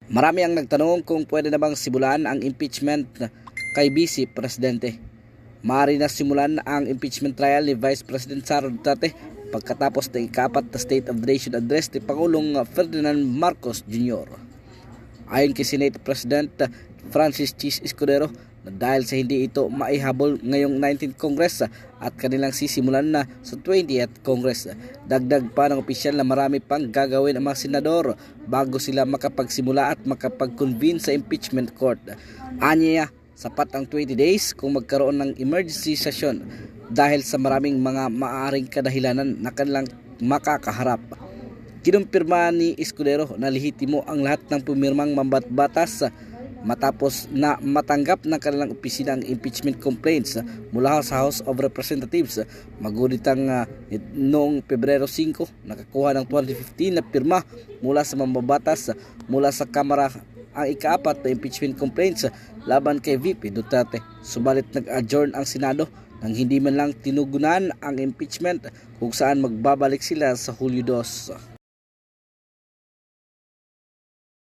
Marami ang nagtanong kung pwede na bang simulan ang impeachment kay Vice Presidente. Maaari na simulan ang impeachment trial ni Vice President Sara Duterte pagkatapos ng ika-4 na State of the Nation Address ni Pangulong Ferdinand Marcos Jr. Ayon kay Senate President Francis Chis Escudero, na dahil sa hindi ito maihabol ngayong 19th Congress at kanilang sisimulan na sa 20th Congress. Dagdag pa ng opisyal na marami pang gagawin ang mga senador bago sila makapagsimula at makapag-convene sa impeachment court. Anya, sapat ang 20 days kung magkaroon ng emergency session dahil sa maraming mga maaaring kadahilanan na kanilang makakaharap. Kinumpirma ni Escudero na lehitimo ang lahat ng pumirmang mambabatas matapos na matanggap ng kanilang opisina ang impeachment complaints mula sa House of Representatives. Maguditang noong Pebrero 5, nakakuha ng 215 na pirma mula sa mambabatas mula sa Kamara ang ika-4 na impeachment complaints laban kay VP Duterte. Subalit nag-adjourn ang Senado nang hindi man lang tinugunan ang impeachment kung saan magbabalik sila sa Hulyo 2.